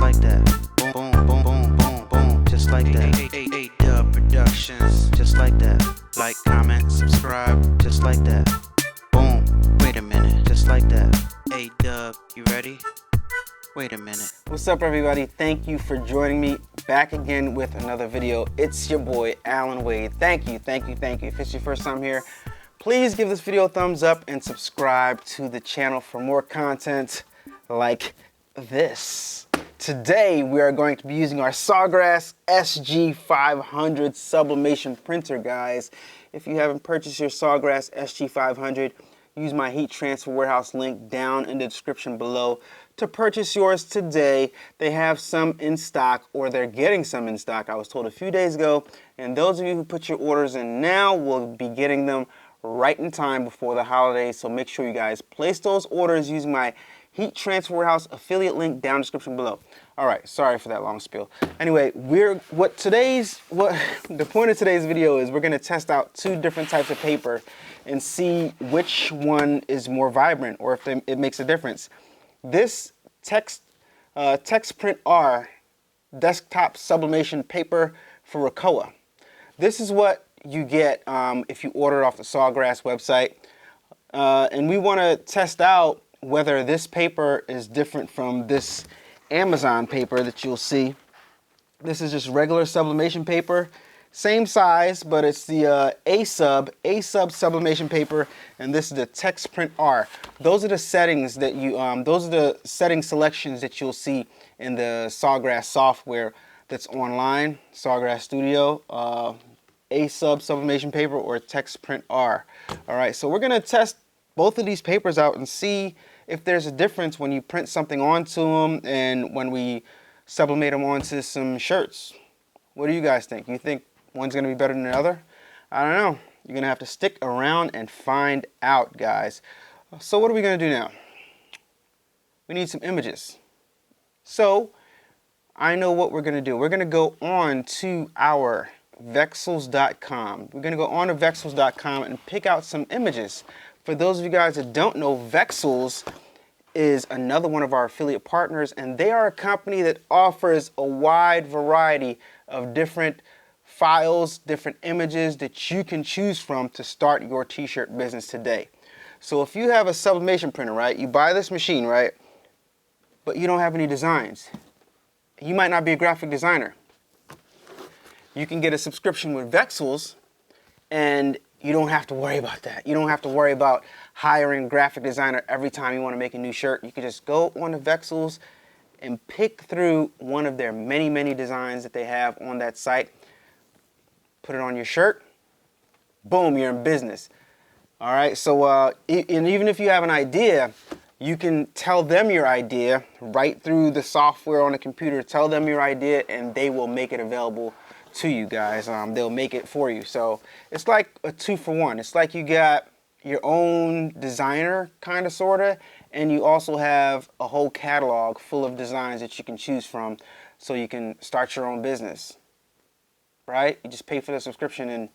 like that. Boom, boom, boom, boom, boom, just like that. A-Dubb Productions, just like that. Like, comment, subscribe, just like that. Boom, wait a minute, just like that. A-Dubb, you ready? Wait a minute. What's up, everybody? Thank you for joining me back again with another video. It's your boy, Allan Wade. Thank you. If it's your first time here, please give this video a thumbs up and subscribe to the channel for more content like this. Today, we are going to be using our Sawgrass SG500 sublimation printer, guys. If you haven't purchased your Sawgrass SG500, use my heat transfer warehouse link down in the description below to purchase yours today. They have some in stock, or they're getting some in stock, I was told a few days ago. And those of you who put your orders in now will be getting them right in time before the holidays. So make sure you guys place those orders using my heat transfer warehouse affiliate link down in the description below. All right, sorry for that long spiel. Anyway, the point of today's video is we're gonna test out two different types of paper and see which one is more vibrant, or if it makes a difference. This Text Print R desktop sublimation paper for Referral. This is what you get if you order it off the Sawgrass website. And we wanna test out whether this paper is different from this Amazon paper that you'll see. This is just regular sublimation paper, same size, but it's the A-Sub Sublimation paper, and this is the Text Print R. Those are the settings that those are the setting selections that you'll see in the Sawgrass software that's online, Sawgrass Studio, A-Sub Sublimation paper or Text Print R. All right, so we're gonna test both of these papers out and see if there's a difference when you print something onto them and when we sublimate them onto some shirts. What do you guys think? You think one's gonna be better than the other? I don't know. You're gonna have to stick around and find out, guys. So what are we gonna do now? We need some images. So I know what we're gonna do. We're gonna go on to our Vexels.com. We're gonna go on to Vexels.com and pick out some images. For those of you guys that don't know, Vexels is another one of our affiliate partners, and they are a company that offers a wide variety of different files, different images that you can choose from to start your t-shirt business today. So if you have a sublimation printer, right, you buy this machine, right, but you don't have any designs, you might not be a graphic designer. You can get a subscription with Vexels, and you don't have to worry about that. You don't have to worry about hiring a graphic designer every time you want to make a new shirt. You can just go on to Vexels and pick through one of their many, many designs that they have on that site. Put it on your shirt. Boom, you're in business. All right, so and even if you have an idea, you can tell them your idea right through the software on the computer. Tell them your idea and they will make it available to you guys. They'll make it for you. So it's like a 2-for-1. It's like you got your own designer, kind of, sort of, and you also have a whole catalog full of designs that you can choose from, so you can start your own business, right? You just pay for the subscription and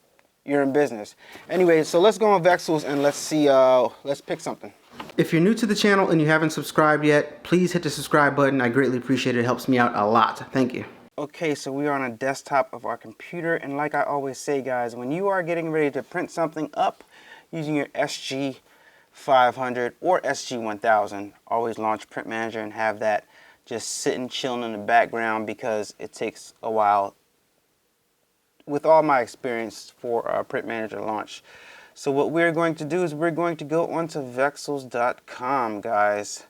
you're in business. Anyway, so let's go on Vexels and let's see, let's pick something. If you're new to the channel and you haven't subscribed yet, please hit the subscribe button. I greatly appreciate it. It helps me out a lot. Thank you. Okay, so we are on a desktop of our computer, and like I always say, guys, when you are getting ready to print something up using your SG500 or SG1000, always launch Print Manager and have that just sitting, chilling in the background, because it takes a while, with all my experience, for Print Manager launch. So what we're going to do is we're going to go onto Vexels.com, guys.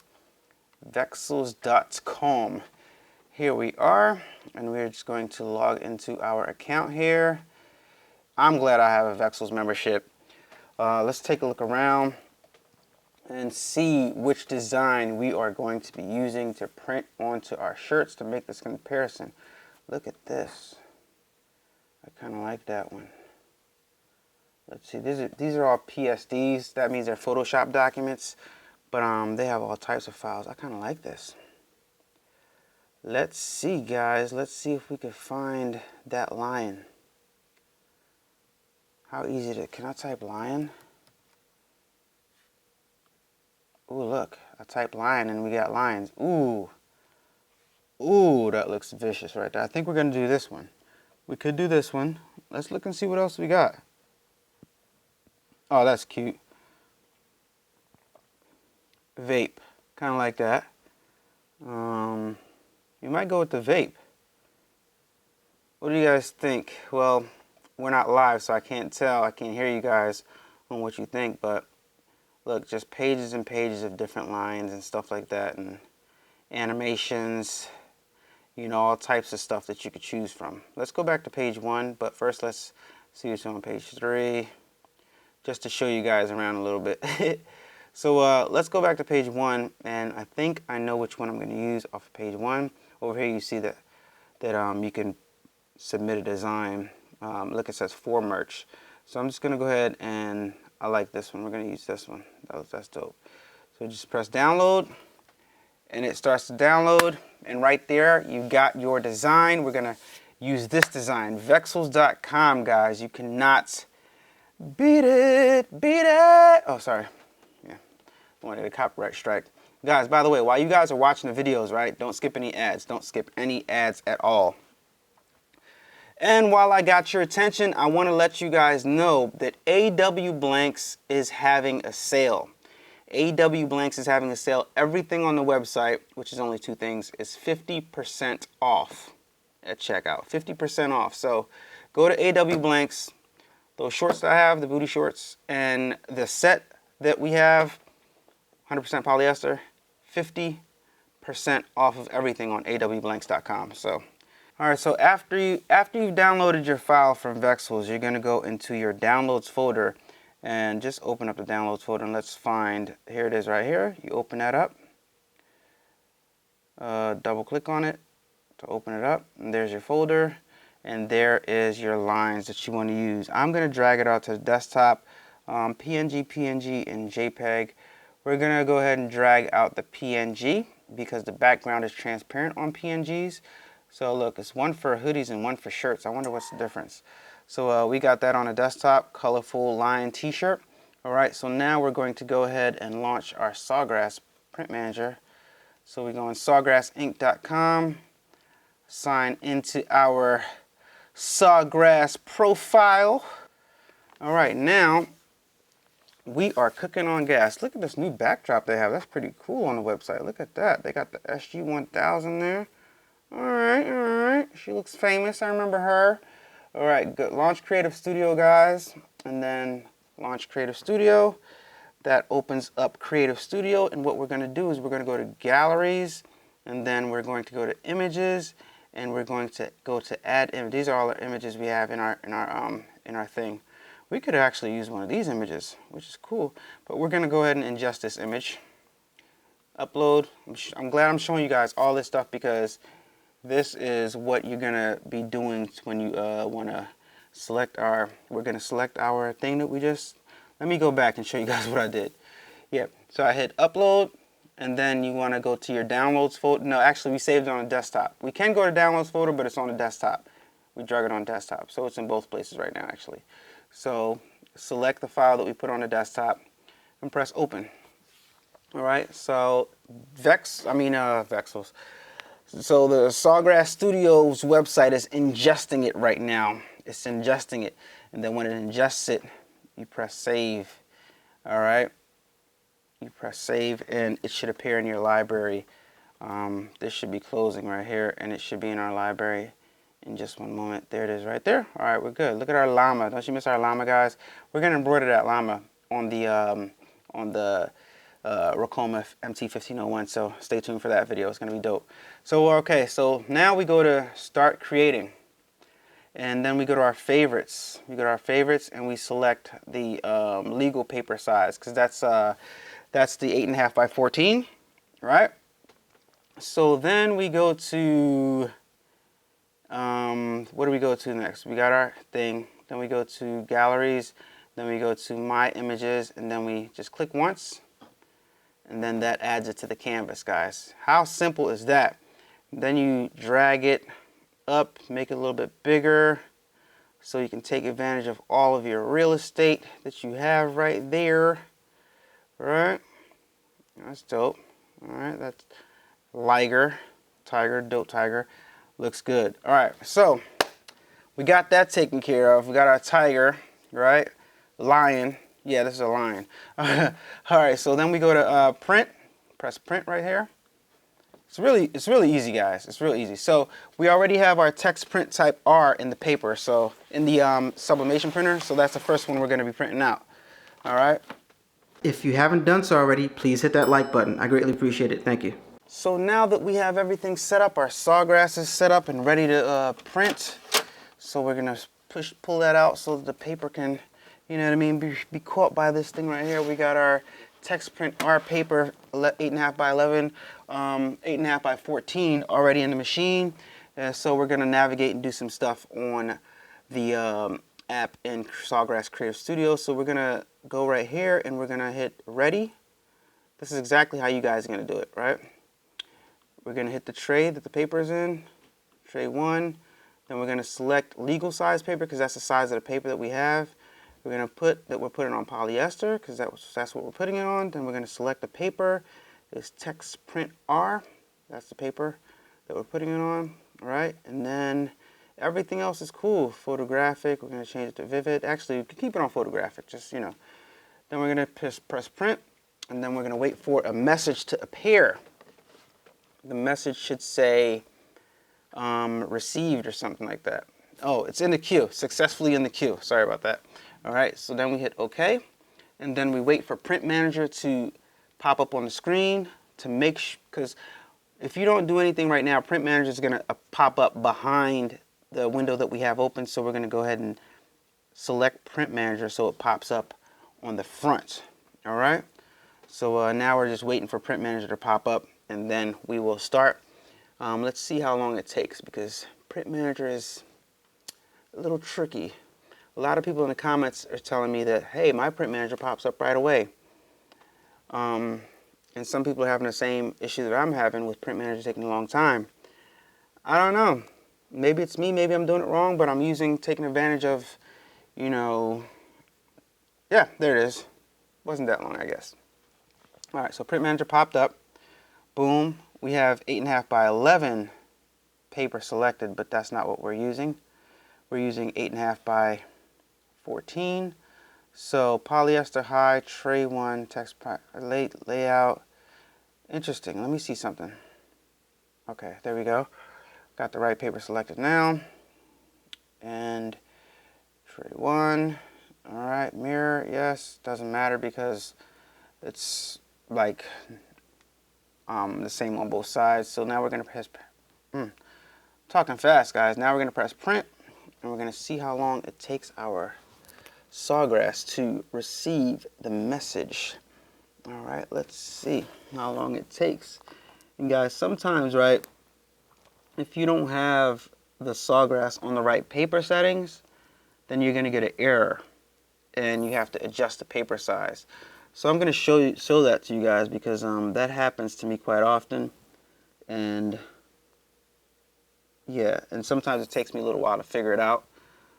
Vexels.com. Here we are, and we're just going to log into our account here. I'm glad I have a Vexels membership. Let's take a look around and see which design we are going to be using to print onto our shirts to make this comparison. Look at this. I kind of like that one. Let's see, these are all PSDs. That means they're Photoshop documents, but they have all types of files. I kind of like this. Let's see, guys. Let's see if we can find that lion. How easy to... Can I type lion? Ooh, look. I typed lion and we got lions. Ooh. Ooh, that looks vicious right there. I think we're gonna do this one. We could do this one. Let's look and see what else we got. Oh, that's cute. Vape, kind of like that. You might go with the vape. What do you guys think? Well, we're not live, so I can't tell. I can't hear you guys on what you think, but look, just pages and pages of different lines and stuff like that, and animations, you know, all types of stuff that you could choose from. Let's go back to page 1, but first let's see what's on page 3, just to show you guys around a little bit. So let's go back to page 1, and I think I know which one I'm going to use off of page 1. Over here you see that you can submit a design. Look, it says for merch. So I'm just going to go ahead, and I like this one. We're going to use this one. That's dope. So just press download, and it starts to download, and right there you got your design. We're going to use this design, Vexels.com, guys. You cannot beat it, beat it. Oh, sorry. Yeah, I wanted a copyright strike. Guys, by the way, while you guys are watching the videos, right, don't skip any ads. Don't skip any ads at all. And while I got your attention, I want to let you guys know that A-Dubb Blanks is having a sale. A-Dubb Blanks is having a sale. Everything on the website, which is only 2 things, is 50% off at checkout. 50% off. So go to A-Dubb Blanks. Those shorts that I have, the booty shorts, and the set that we have, 100% polyester, 50% off of everything on adubbblanks.com. So, all right. So after you've downloaded your file from Vexels, you're gonna go into your downloads folder, and just open up the downloads folder, and let's find, here it is right here. You open that up. Double click on it to open it up, and there's your folder, and there is your lines that you want to use. I'm gonna drag it out to the desktop, PNG, and JPEG. We're going to go ahead and drag out the PNG because the background is transparent on PNGs. So look, it's one for hoodies and one for shirts. I wonder what's the difference. So we got that on a desktop, colorful lion t-shirt. All right, so now we're going to go ahead and launch our Sawgrass print manager. So we go on sawgrassinc.com, sign into our Sawgrass profile. All right, now we are cooking on gas. Look at this new backdrop they have. That's pretty cool on the website. Look at that. They got the SG500 there. All right. She looks famous. I remember her. All right, good. Launch Creative Studio, guys. And then launch Creative Studio. That opens up Creative Studio. And what we're going to do is we're going to go to Galleries. And then we're going to go to Images. And we're going to go to Add Image. These are all the images we have in our thing. We could actually use one of these images, which is cool, but we're gonna go ahead and ingest this image. Upload. I'm glad I'm showing you guys all this stuff because this is what you're gonna be doing when you wanna select we're gonna select our thing that we just, let me go back and show you guys what I did. Yeah, so I hit upload, and then you wanna go to your downloads folder. No, actually we saved it on a desktop. We can go to downloads folder, but it's on the desktop. We drag it on desktop, so it's in both places right now actually. So select the file that we put on the desktop and press open. All right, so Vexels. So the Sawgrass Studios website is ingesting it right now. It's ingesting it, and then when it ingests it, you press save. All right, you press save, and it should appear in your library. This should be closing right here, and it should be in our library in just one moment. There it is right there. All right, we're good. Look at our llama. Don't you miss our llama, guys? We're gonna embroider that llama on the Racoma MT1501, so stay tuned for that video. It's gonna be dope. So okay, so now we go to start creating, and then we go to our favorites. We go to our favorites, and we select the legal paper size, because that's the 8.5 by 14, right? So then we go to what do we go to next? We got our thing, then we go to galleries, then we go to my images, and then we just click once, and then that adds it to the canvas, guys. How simple is that? Then you drag it up, make it a little bit bigger, so you can take advantage of all of your real estate that you have right there. All right, that's dope. All right, that's Liger Tiger, dope tiger. Looks good. All right, so we got that taken care of. We got our tiger, right? Lion. Yeah, this is a lion. All right, so then we go to print. Press print right here. It's really easy, guys. It's real easy. So we already have our text print type R in the paper, so in the sublimation printer. So that's the first one we're going to be printing out. All right. If you haven't done so already, please hit that like button. I greatly appreciate it. Thank you. So now that we have everything set up, our Sawgrass is set up and ready to print. So we're gonna pull that out so that the paper can, you know what I mean, be caught by this thing right here. We got our text print R paper, 8.5 by 11, 8.5 by 14 already in the machine. So we're gonna navigate and do some stuff on the app in Sawgrass Creative Studio. So we're gonna go right here and we're gonna hit ready. This is exactly how you guys are gonna do it, right? We're gonna hit the tray that the paper is in, tray 1. Then we're gonna select legal size paper because that's the size of the paper that we have. We're gonna put that we're putting on polyester because that's what we're putting it on. Then we're gonna select the paper. It's text print R. That's the paper that we're putting it on, all right? And then everything else is cool. Photographic, we're gonna change it to vivid. Actually, we can keep it on photographic, just, you know. Then we're gonna press print, and then we're gonna wait for a message to appear. The message should say received or something like that. Oh, it's in the queue, successfully in the queue. Sorry about that. All right, so then we hit OK, and then we wait for Print Manager to pop up on the screen to make sure, because if you don't do anything right now, Print Manager is going to pop up behind the window that we have open. So we're going to go ahead and select Print Manager so it pops up on the front. All right, so now we're just waiting for Print Manager to pop up, and then we will start. Let's see how long it takes, because Print Manager is a little tricky. A lot of people in the comments are telling me that, hey, my Print Manager pops up right away. And some people are having the same issue that I'm having with Print Manager taking a long time. I don't know. Maybe it's me, maybe I'm doing it wrong, but I'm taking advantage of, you know, yeah, there it is. Wasn't that long, I guess. All right, so Print Manager popped up. Boom. We have 8.5 by 11 paper selected, but that's not what we're using. We're using 8.5 by 14. So polyester high, tray 1, text layout. Interesting. Let me see something. Okay, there we go. Got the right paper selected now. And tray 1. All right, mirror, yes. Doesn't matter because it's like the same on both sides. So now we're going to press, talking fast, guys. Now we're going to press print, and we're going to see how long it takes our Sawgrass to receive the message. All right, let's see how long it takes. And guys, sometimes, right, if you don't have the Sawgrass on the right paper settings, then you're going to get an error, and you have to adjust the paper size. So I'm going to show that to you guys, because that happens to me quite often, and yeah, and sometimes it takes me a little while to figure it out.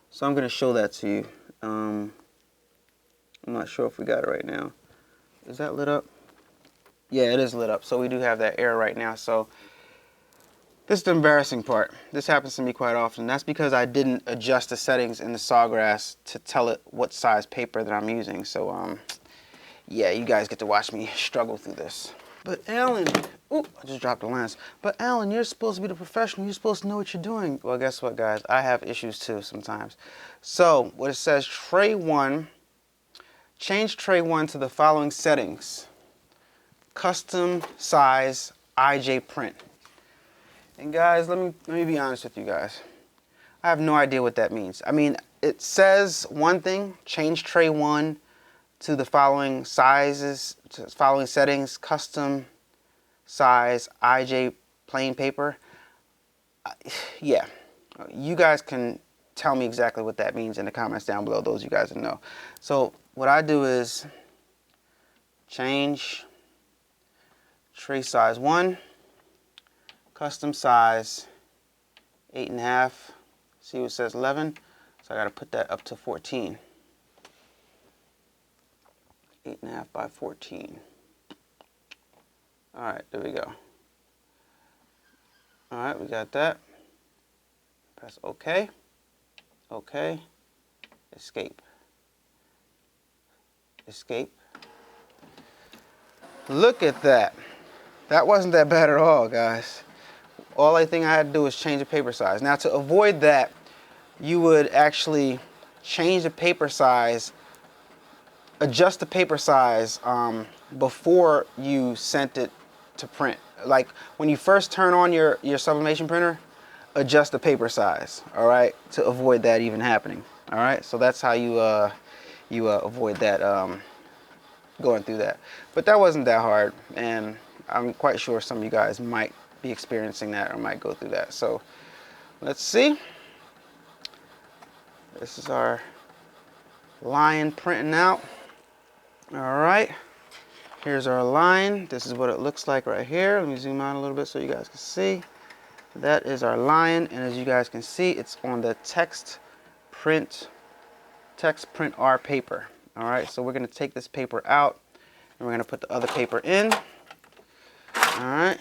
So I'm going to show that to you. I'm not sure if we got it right now. Is that lit up? Yeah, it is lit up. So we do have that error right now. So this is the embarrassing part. This happens to me quite often. That's because I didn't adjust the settings in the Sawgrass to tell it what size paper that I'm using. So yeah, you guys get to watch me struggle through this. But Allan, ooh, I just dropped the lens. But Allan, you're supposed to be the professional. You're supposed to know what you're doing. Well, guess what, guys? I have issues too sometimes. So what it says, tray 1, change tray 1 to the following settings. Custom size IJ print. And guys, let me be honest with you guys. I have no idea what that means. I mean, it says one thing, change tray 1 to the following sizes, to the following settings, custom size IJ plain paper. Yeah, you guys can tell me exactly what that means in the comments down below, those you guys that know. So what I do is change tray size 1, custom size 8.5. See what it says 11? So I got to put that up to 14. 8.5 by 14. All right, there we go. All right, we got that. Press OK. OK. Escape. Escape. Look at that. That wasn't that bad at all, guys. All I think I had to do was change the paper size. Now, to avoid that, you would actually change the paper size, adjust the paper size before you sent it to print. Like when you first turn on your sublimation printer, adjust the paper size, all right, to avoid that even happening. All right, so that's how you avoid that, going through that. But that wasn't that hard, and I'm quite sure some of you guys might be experiencing that or might go through that. So let's see. This is our line printing out. All right, here's our line. This is what it looks like right here. Let me zoom out a little bit so you guys can see. That is our line, and as you guys can see, it's on the text print R paper. All right, so we're going to take this paper out, and we're going to put the other paper in. All right,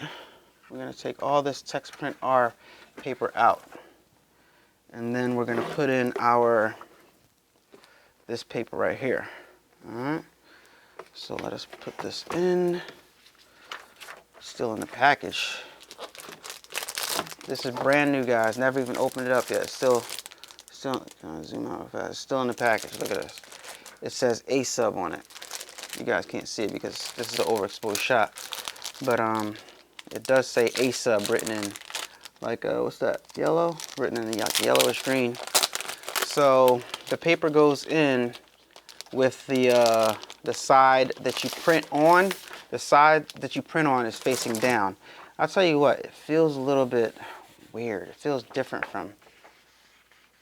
we're going to take all this text print R paper out, and then we're going to put in this paper right here. All right, so let us put this in. Still in the package. This is brand new, guys. Never even opened it up yet. Still, zoom out fast. It's still in the package. Look at this. It says A-Sub on it. You guys can't see it because this is an overexposed shot. But it does say A-Sub written in, like, what's that? Yellow? Written in the yellowish green. So the paper goes in with the side that you print on. The side that you print on is facing down. I'll tell you what, it feels a little bit weird. It feels different from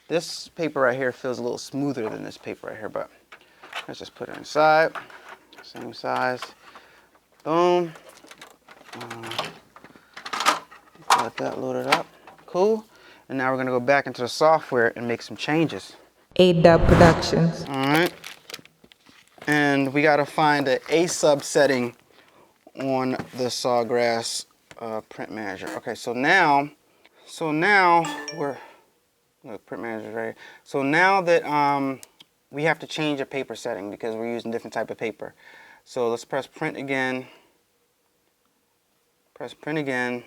this paper right here. Feels a little smoother than this paper right here, but let's just put it inside. Same size. Boom. Let that load it up. Cool. And now we're gonna go back into the software and make some changes. A-Dubb Productions. All right. And we gotta find the A-Sub setting on the Sawgrass print manager. Okay, so now we're print manager right here. So now that we have to change the paper setting because we're using different type of paper. So let's press print again. Press print again,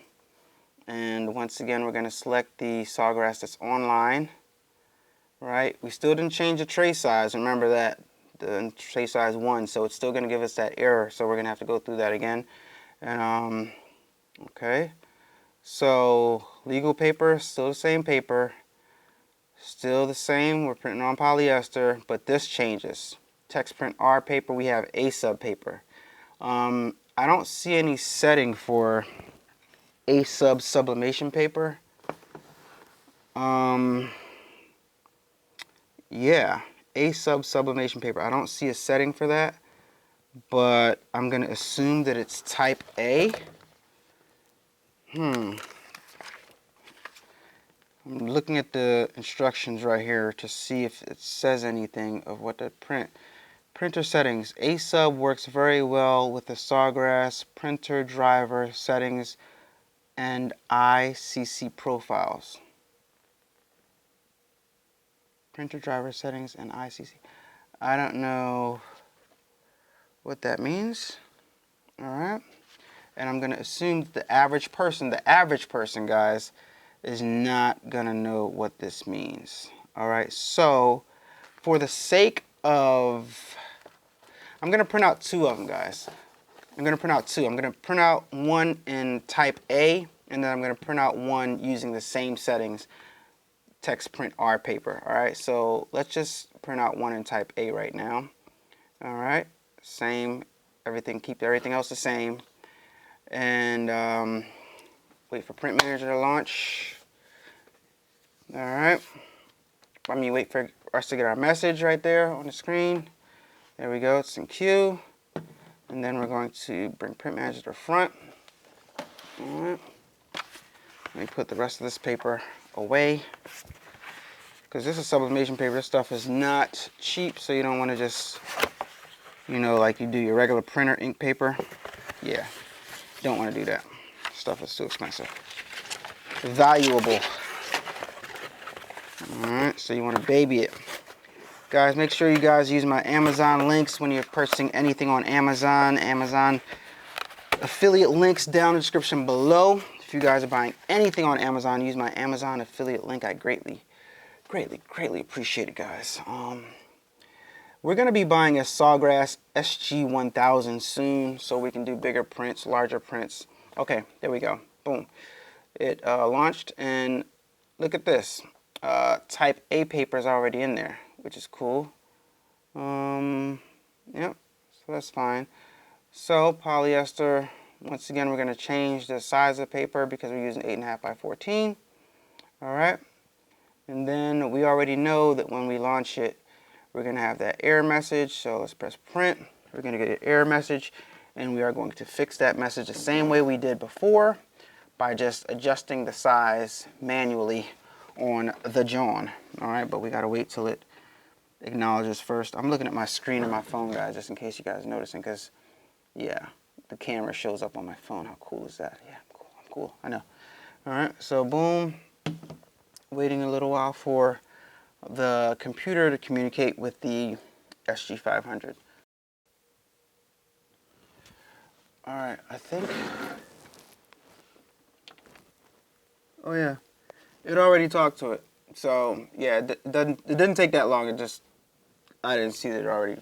and once again we're going to select the Sawgrass that's online. Right? We still didn't change the tray size. Remember that the tray size 1, so it's still going to give us that error. So we're going to have to go through that again. And okay, so legal paper, still the same paper, still the same. We're printing on polyester, but this changes. Text print R paper, we have A-Sub paper. I don't see any setting for A-Sub Sublimation paper. Yeah, A-Sub Sublimation paper. I don't see a setting for that, but I'm going to assume that it's type A. I'm looking at the instructions right here to see if it says anything of what to print. Printer settings. A-Sub works very well with the Sawgrass printer driver settings and ICC profiles. Printer driver settings and ICC. I don't know what that means. All right. And I'm going to assume that the average person, guys, is not going to know what this means. All right. So for the sake of, I'm going to print out 2 of them, guys. I'm going to print out 2. I'm going to print out one in type A, and then I'm going to print out one using the same settings, text print R paper. All right. So let's just print out one in type A right now. All right. Same. Everything. Keep everything else the same. And wait for print manager to launch. All right. I mean, wait for us to get our message right there on the screen. There we go. It's in queue. And then we're going to bring print manager to the front. All right. Let me put the rest of this paper away, because this is sublimation paper. This stuff is not cheap, so you don't want to just, you know, like you do your regular printer ink paper. Yeah, don't want to do that. Stuff is too expensive. valuable. Alright, so you want to baby it. Guys, make sure you guys use my Amazon links when you're purchasing anything on Amazon. Amazon affiliate links down in the description below. If you guys are buying anything on Amazon, use my Amazon affiliate link. I greatly appreciate it, guys. We're going to be buying a Sawgrass SG500 soon so we can do bigger prints, larger prints. Okay, there we go. Boom. It launched, and look at this. Type A paper is already in there, which is cool. Yep, so that's fine. So polyester, once again, we're going to change the size of paper because we're using 8.5 by 14. All right. And then we already know that when we launch it, we're going to have that error message. So let's press print. We're going to get an error message, and we are going to fix that message the same way we did before by just adjusting the size manually on the John. All right, but we got to wait till it acknowledges first. I'm looking at my screen on my phone, guys, just in case you guys are noticing, because, yeah, the camera shows up on my phone. How cool is that? Yeah, I'm cool. I know. All right, so boom. Waiting a little while for the computer to communicate with the SG500. All right, I think. Oh yeah, it already talked to it. So yeah, it didn't take that long. I didn't see that it already.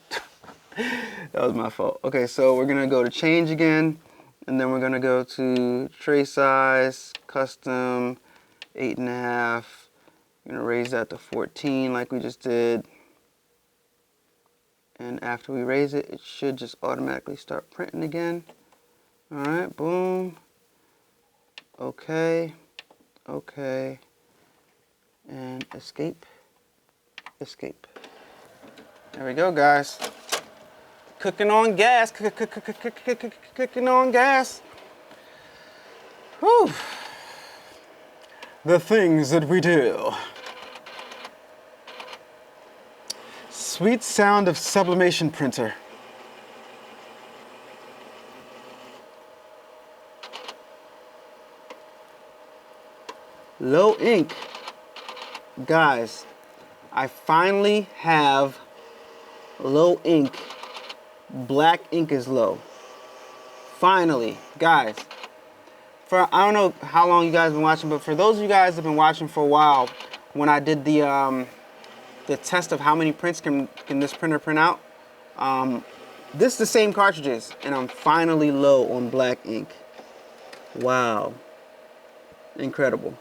That was my fault. Okay, so we're gonna go to change again, and then we're gonna go to tray size, custom, 8.5. I'm gonna raise that to 14 like we just did. And after we raise it, it should just automatically start printing again. All right, boom. Okay, okay. And escape, escape. There we go, guys. Cooking on gas, cooking on gas. Whew. The things that we do. Sweet sound of sublimation printer. Low ink. Guys, I finally have low ink. Black ink is low. Finally, guys. I don't know how long you guys have been watching, but for those of you guys that have been watching for a while, when I did the test of how many prints can this printer print out, this is the same cartridges, and I'm finally low on black ink. Wow. Incredible.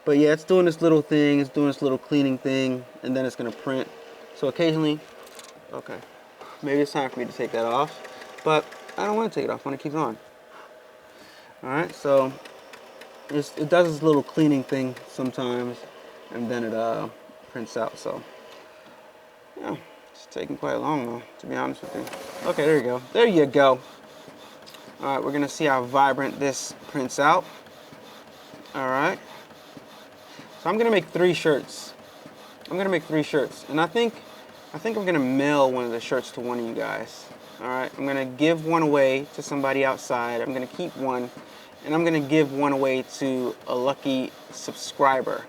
But yeah, it's doing this little thing, it's doing this little cleaning thing, and then it's gonna print. So occasionally, okay, maybe it's time for me to take that off, but I don't want to take it off, I want to keep it on. All right, so it does this little cleaning thing sometimes, and then it prints out. So yeah, it's taking quite long though, to be honest with you. Okay, there you go. There you go. All right, we're gonna see how vibrant this prints out. All right. So I'm gonna make 3 shirts. I'm gonna make 3 shirts, and I think I'm gonna mail one of the shirts to one of you guys. All right, I'm gonna give one away to somebody outside. I'm gonna keep one, and I'm gonna give one away to a lucky subscriber.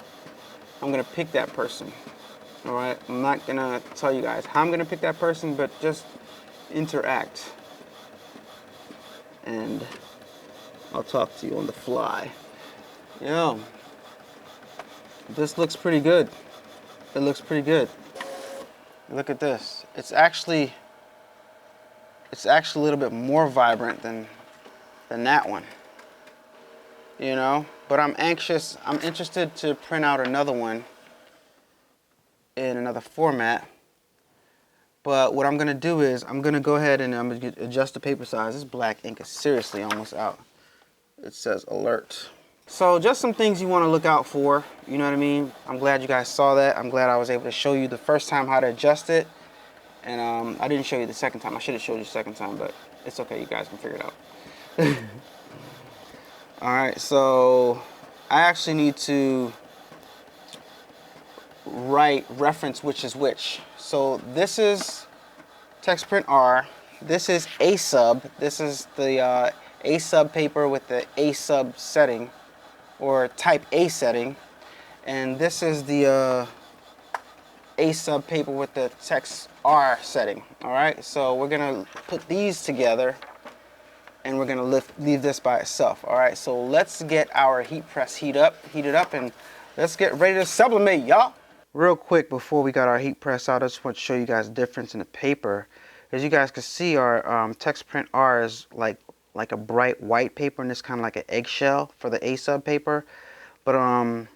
I'm gonna pick that person. All right, I'm not gonna tell you guys how I'm gonna pick that person, but just interact, and I'll talk to you on the fly. Yo, this looks pretty good. It looks pretty good. Look at this. It's actually a little bit more vibrant than that one. You know, but I'm interested to print out another one in another format. But what I'm gonna do is I'm gonna go ahead and I'm gonna adjust the paper size. This black ink is seriously almost out. It says alert. So just some things you want to look out for, you know what I mean? I'm glad you guys saw that. I'm glad I was able to show you the first time how to adjust it. And I didn't show you the second time. I should have showed you the second time, but it's okay. You guys can figure it out. All right, so I actually need to reference which is which. So this is text print R. This is A-Sub. This is the A-Sub paper with the A-Sub setting. or type A setting. And this is the A-Sub paper with the text R setting. All right, so we're gonna put these together and we're gonna leave this by itself. All right, so let's get our heat press heated up, and let's get ready to sublimate, y'all. Real quick before we got our heat press out, I just want to show you guys the difference in the paper. As you guys can see, our text print R is like a bright white paper, and it's kind of like an eggshell for the A-Sub paper. But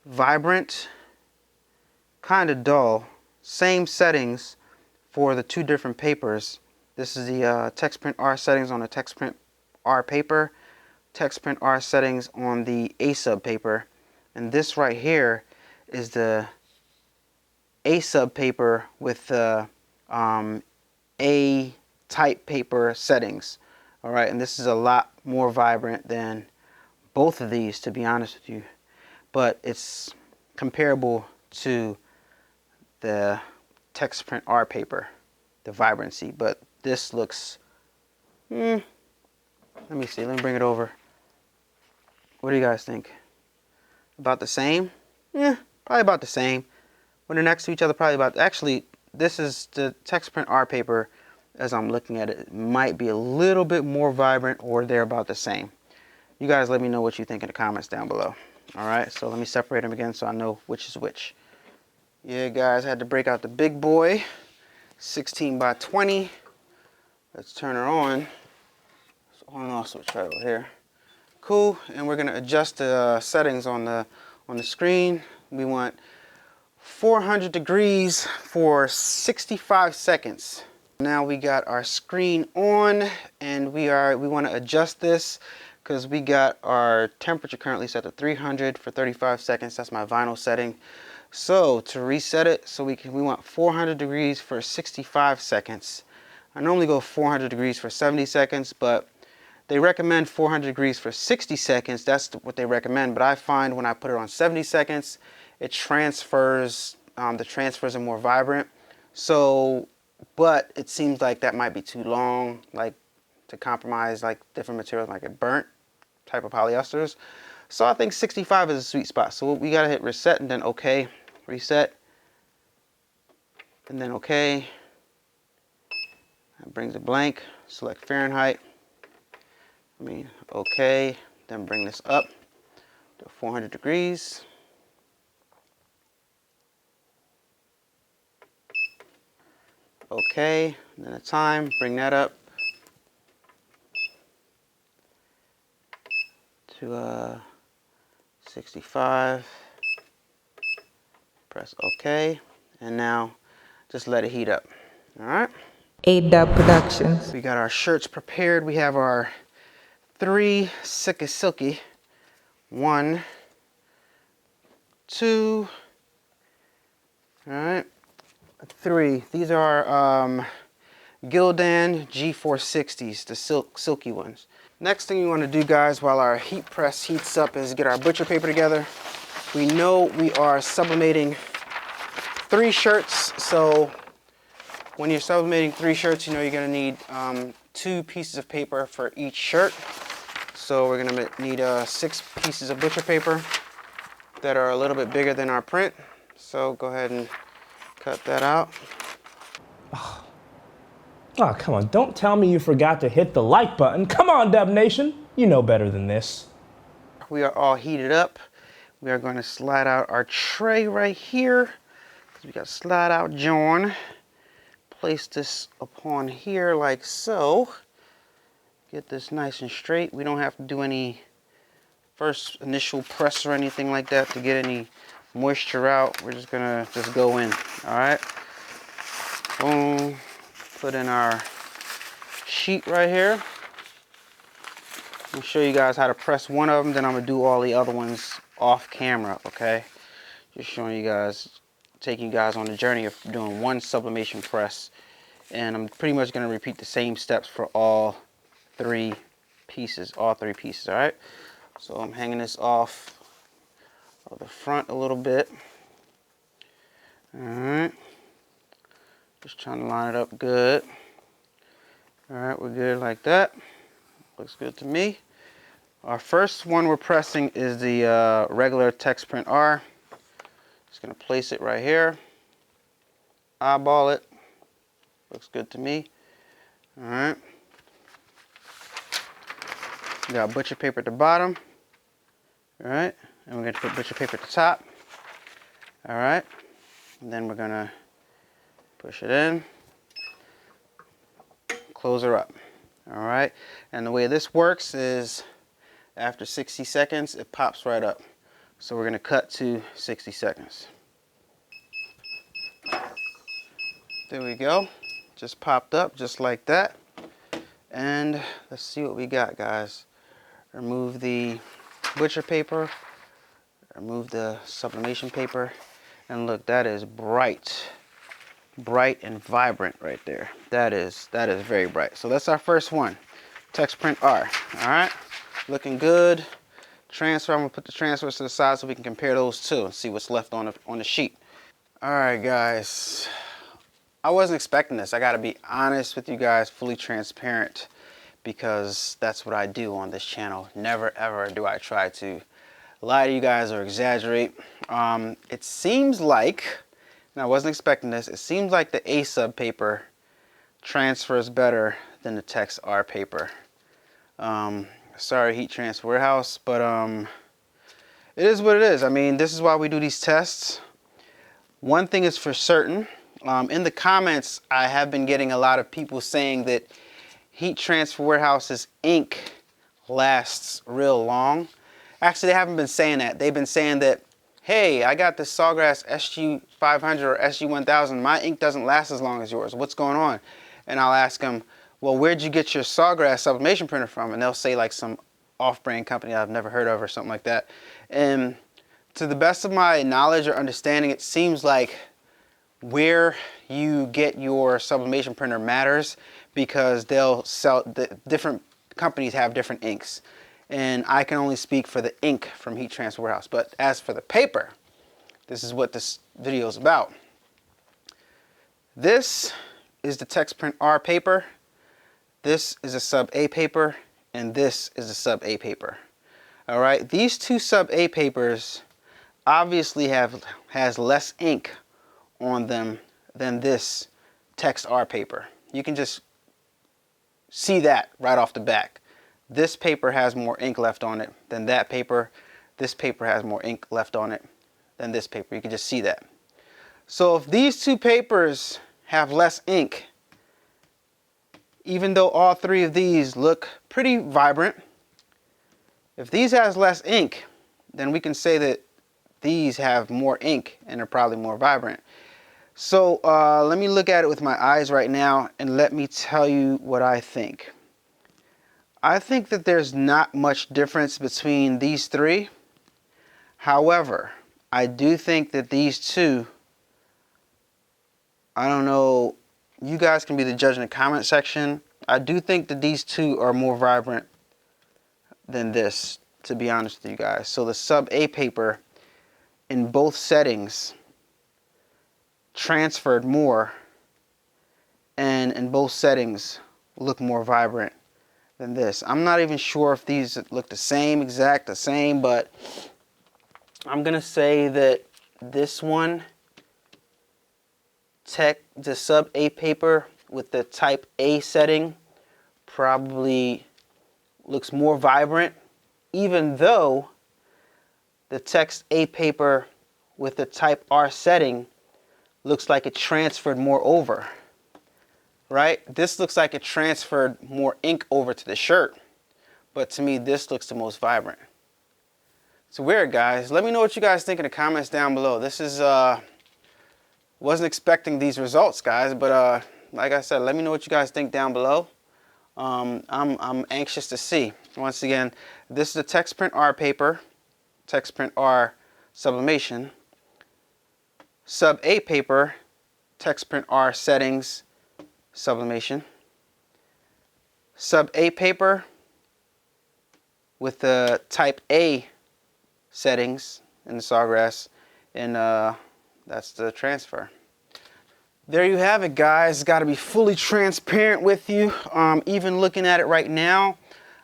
vibrant, kind of dull. Same settings for the two different papers. This is the text print R settings on the text print R paper, text print R settings on the A-Sub paper, and this right here is the A-Sub paper with the A-type paper settings. All right, and this is a lot more vibrant than both of these, to be honest with you, but it's comparable to the text print R paper, the vibrancy. But this looks, let me see, let me bring it over. What do you guys think? About the same? Yeah, probably about the same. When they're next to each other, probably about, actually, this is the text print R paper. As I'm looking at it, it might be a little bit more vibrant, or they're about the same. You guys let me know what you think in the comments down below. All right, so let me separate them again so I know which is which. Yeah, guys, I had to break out the big boy, 16 by 20. Let's turn her on. It's on and off switch right over here. Cool, and we're gonna adjust the settings on the screen. We want 400 degrees for 65 seconds. Now we got our screen on, and we want to adjust this because we got our temperature currently set to 300 for 35 seconds. That's my vinyl setting. So to reset it, so we want 400 degrees for 65 seconds. I normally go 400 degrees for 70 seconds, but they recommend 400 degrees for 60 seconds. That's what they recommend. But I find when I put it on 70 seconds, it transfers, the transfers are more vibrant. So, but it seems like that might be too long, like to compromise like different materials, like a burnt type of polyesters. So I think 65 is a sweet spot. So we gotta hit reset and then OK, reset, and then OK. That brings it blank. Select Fahrenheit. OK. Then bring this up to 400 degrees. OK. And then a time. Bring that up to 65. Press OK. And now just let it heat up. All right. A-Dubb Productions. We got our shirts prepared. We have our 3 silky. 1, 2, all right, 3. These are Gildan G460s, the silky ones. Next thing you want to do, guys, while our heat press heats up, is get our butcher paper together. We know we are sublimating 3 shirts, so when you're sublimating 3 shirts, you know you're going to need 2 pieces of paper for each shirt. So we're going to need 6 pieces of butcher paper that are a little bit bigger than our print. So go ahead and cut that out. Oh, come on. Don't tell me you forgot to hit the like button. Come on, Dubb Nation. You know better than this. We are all heated up. We are going to slide out our tray right here. We got slide out joint. Place this upon here like so. Get this nice and straight. We don't have to do any first initial press or anything like that to get any moisture out. We're just gonna go in. All right. Boom. Put in our sheet right here. I'll show you guys how to press one of them. Then I'm gonna do all the other ones off camera. Okay. Just showing you guys, taking you guys on the journey of doing one sublimation press, and I'm pretty much gonna repeat the same steps for all 3 pieces. All 3 pieces. All right. So I'm hanging this off of the front a little bit. Alright. Just trying to line it up good. Alright, we're good like that. Looks good to me. Our first one we're pressing is the regular text print R. Just gonna place it right here. Eyeball it. Looks good to me. All right. We got butcher paper at the bottom. All right. And we're gonna put butcher paper at the top. All right. And then we're gonna push it in. Close her up. All right. And the way this works is after 60 seconds, it pops right up. So we're gonna cut to 60 seconds. There we go. Just popped up just like that. And let's see what we got, guys. Remove the butcher paper. Remove the sublimation paper. And look, that is bright. Bright and vibrant right there. That is very bright. So that's our first one. Text print R. All right. Looking good. Transfer. I'm gonna put the transfers to the side so we can compare those two and see what's left on the sheet. All right, guys. I wasn't expecting this. I gotta be honest with you guys, fully transparent, because that's what I do on this channel. Never ever do I try to lie to you guys or exaggerate. It seems like, and I wasn't expecting this, it seems like the A-Sub paper transfers better than the Text R paper. Sorry, Heat Transfer Warehouse, but it is what it is. I mean, this is why we do these tests. One thing is for certain. In the comments, I have been getting a lot of people saying that Heat Transfer Warehouse's ink lasts real long. Actually, they haven't been saying that. They've been saying that, hey, I got this Sawgrass SG500 or SG1000. My ink doesn't last as long as yours. What's going on? And I'll ask them, well, where'd you get your Sawgrass sublimation printer from? And they'll say like some off-brand company I've never heard of or something like that. And to the best of my knowledge or understanding, it seems like where you get your sublimation printer matters, because they'll sell, different companies have different inks. And I can only speak for the ink from Heat Transfer Warehouse. But as for the paper, this is what this video is about. This is the Text Print R paper. This is a Sub A paper, and this is a Sub A paper. All right, these two Sub A papers obviously has less ink on them than this Text R paper. You can just see that right off the back. This paper has more ink left on it than that paper. This paper has more ink left on it than this paper. You can just see that. So if these two papers have less ink, even though all three of these look pretty vibrant, if these has less ink, then we can say that these have more ink and are probably more vibrant. So let me look at it with my eyes right now and let me tell you what I think. I think that there's not much difference between these three. However, I do think that these two, I don't know, you guys can be the judge in the comment section. I do think that these two are more vibrant than this, to be honest with you guys. So the Sub A paper in both settings transferred more, and in both settings look more vibrant than this. I'm not even sure if these look the same, exact the same, but I'm gonna say that this one, the Sub A paper with the Type A setting, probably looks more vibrant, even though the Text A paper with the Type R setting looks like it transferred more over, right? This looks like it transferred more ink over to the shirt, but to me, this looks the most vibrant. It's weird, guys. Let me know what you guys think in the comments down below. This is, wasn't expecting these results, guys, but like I said, let me know what you guys think down below. I'm anxious to see. Once again, this is the Text Print R paper, Text Print R sublimation. Sub A paper, Text Print R settings, sublimation. Sub A paper with the Type A settings in the Sawgrass, and that's the transfer. There you have it, guys. Got to be fully transparent with you. Even looking at it right now,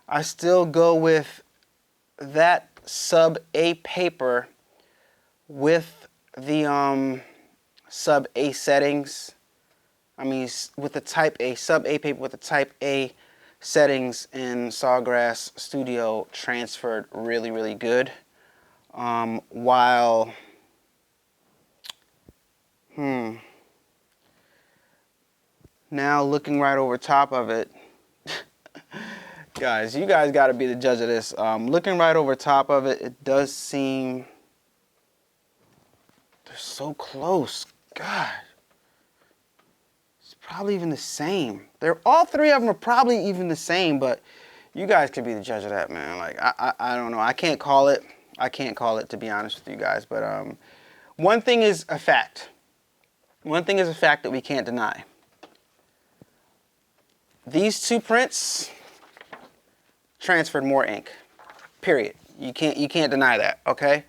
I still go with that sub A paper with the sub A settings. I mean, with the type A, sub A paper with the type A settings in Sawgrass Studio transferred really, really good. While, now looking right over top of it, guys, you guys got to be the judge of this. Looking right over top of it, it does seem they're so close. God, it's probably even the same. All three of them are probably even the same, but you guys could be the judge of that, man. Like I don't know. I can't call it. I can't call it, to be honest with you guys. But one thing is a fact. One thing is a fact that we can't deny. These two prints transferred more ink. Period. You can't deny that, okay?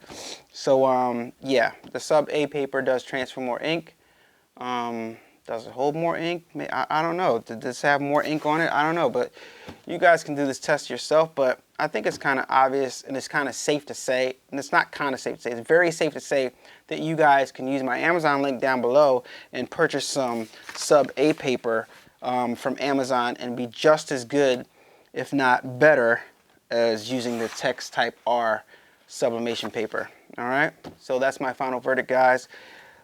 So yeah, the sub A paper does transfer more ink. Does it hold more ink? I don't know. Did this have more ink on it? I don't know, but you guys can do this test yourself. But I think it's kind of obvious, and it's kind of safe to say, and it's not kind of safe to say, it's very safe to say that you guys can use my Amazon link down below and purchase some sub A paper from Amazon and be just as good, if not better, as using the text type R sublimation paper. All right, so that's my final verdict, guys.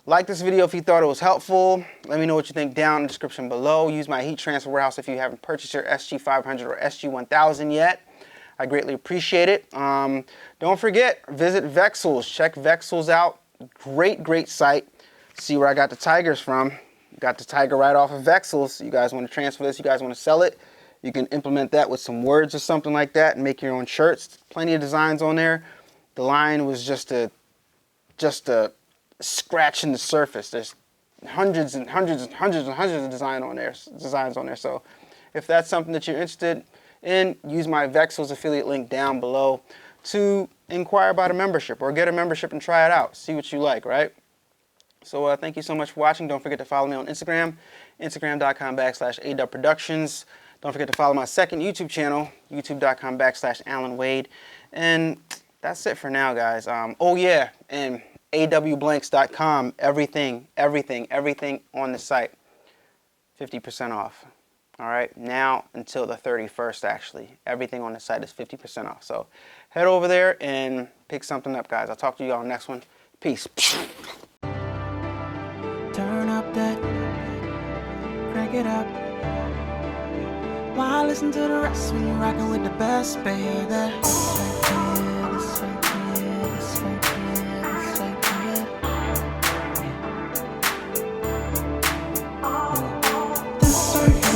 Like this video if you thought it was helpful. Let me know what you think down in the description below. Use my heat transfer warehouse if you haven't purchased your SG500 or SG1000 yet. I greatly appreciate it. Don't forget, visit Vexels. Check Vexels out. Great site. See where I got the tigers from. Got the tiger right off of Vexels. You guys want to transfer this, you guys want to sell it, you can implement that with some words or something like that and make your own shirts. Plenty of designs on there. The line was just a scratch in the surface. There's hundreds of designs on there. So if that's something that you're interested in, use my Vexels affiliate link down below to inquire about a membership or get a membership and try it out. See what you like, right? So thank you so much for watching. Don't forget to follow me on Instagram, instagram.com/adubbproductions. Don't forget to follow my second YouTube channel, youtube.com/Allan Wade. And that's it for now, guys. Oh yeah, and awblanks.com, everything on the site, 50% off. All right, now until the 31st, actually. Everything on the site is 50% off. So head over there and pick something up, guys. I'll talk to you all next one. Peace. Turn up that, crank it up. Why listen to the rest when you're rocking with the best, baby?